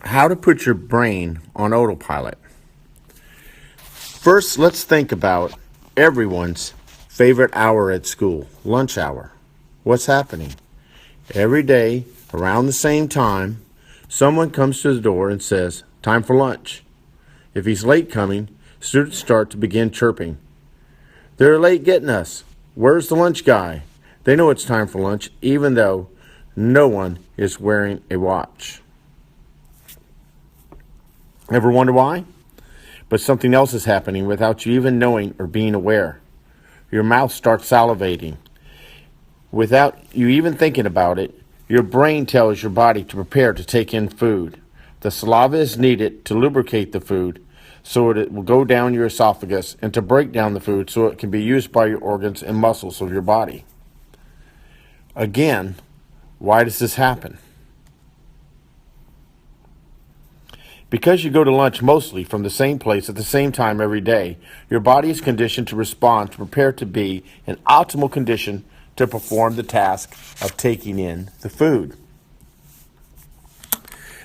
How to put your brain on autopilot. First, let's think about everyone's favorite hour at school, lunch hour. What's happening? Every day, around the same time, someone comes to the door and says, "Time for lunch." If he's late coming, students start to begin chirping. "They're late getting us. Where's the lunch guy?" They know it's time for lunch, even though no one is wearing a watch. Ever wonder why? But something else is happening without you even knowing or being aware. Your mouth starts salivating. Without you even thinking about it, your brain tells your body to prepare to take in food. The saliva is needed to lubricate the food so it will go down your esophagus and to break down the food so it can be used by your organs and muscles of your body. Again, why does this happen? Because you go to lunch mostly from the same place at the same time every day, your body is conditioned to respond to prepare to be in optimal condition to perform the task of taking in the food.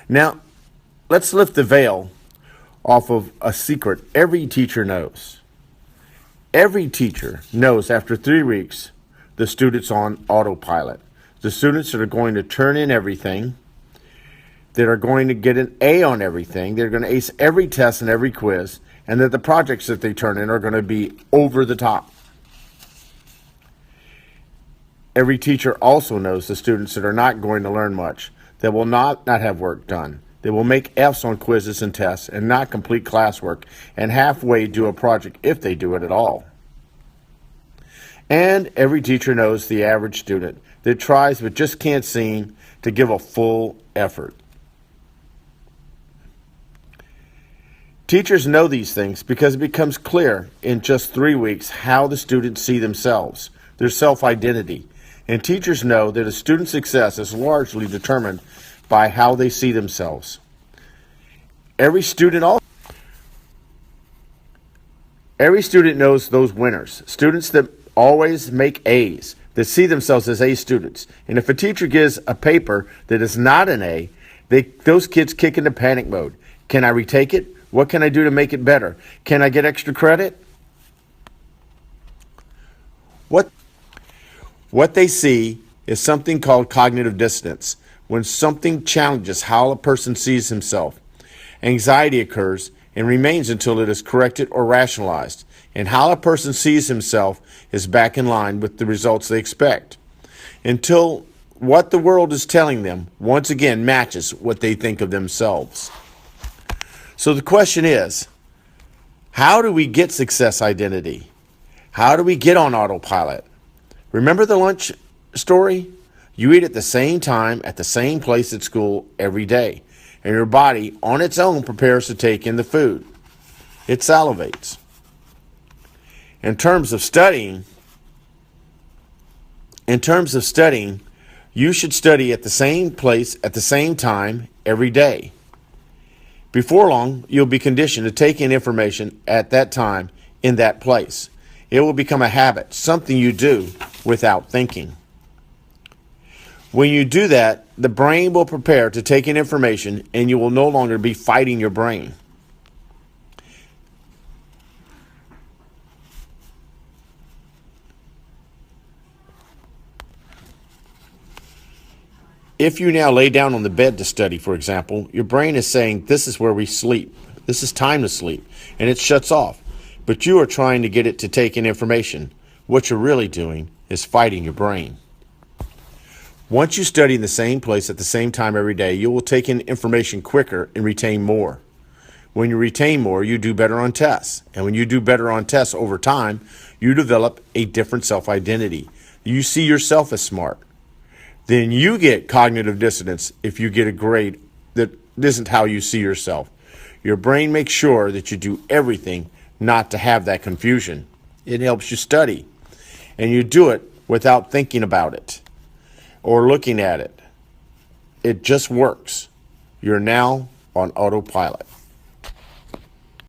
Now, let's lift the veil off of a secret every teacher knows. Every teacher knows after 3 weeks the student's on autopilot. The students that are going to turn in everything, that are going to get an A on everything, they're going to ace every test and every quiz, and that the projects that they turn in are going to be over the top. Every teacher also knows the students that are not going to learn much, that will not have work done. They will make F's on quizzes and tests and not complete classwork and halfway do a project if they do it at all. And every teacher knows the average student that tries but just can't seem to give a full effort. Teachers know these things because it becomes clear in just 3 weeks how the students see themselves, their self-identity. And teachers know that a student's success is largely determined by how they see themselves. Every student knows those winners, students that always make A's, that see themselves as A students. And if a teacher gives a paper that is not an A, those kids kick into panic mode. Can I retake it? What can I do to make it better? Can I get extra credit? What they see is something called cognitive dissonance. When something challenges how a person sees himself, anxiety occurs and remains until it is corrected or rationalized, and how a person sees himself is back in line with the results they expect, until what the world is telling them once again matches what they think of themselves. So the question is, how do we get success identity? How do we get on autopilot? Remember the lunch story? You eat at the same time, at the same place at school every day, and your body on its own prepares to take in the food. It salivates. In terms of studying, you should study at the same place at the same time every day. Before long, you'll be conditioned to take in information at that time in that place. It will become a habit, something you do without thinking. When you do that, the brain will prepare to take in information and you will no longer be fighting your brain. If you now lay down on the bed to study, for example, your brain is saying, "This is where we sleep. This is time to sleep," and it shuts off. But you are trying to get it to take in information. What you're really doing is fighting your brain. Once you study in the same place at the same time every day, you will take in information quicker and retain more. When you retain more, you do better on tests. And when you do better on tests over time, you develop a different self-identity. You see yourself as smart. Then you get cognitive dissonance if you get a grade that isn't how you see yourself. Your brain makes sure that you do everything not to have that confusion. It helps you study. And you do it without thinking about it or looking at it. It just works. You're now on autopilot.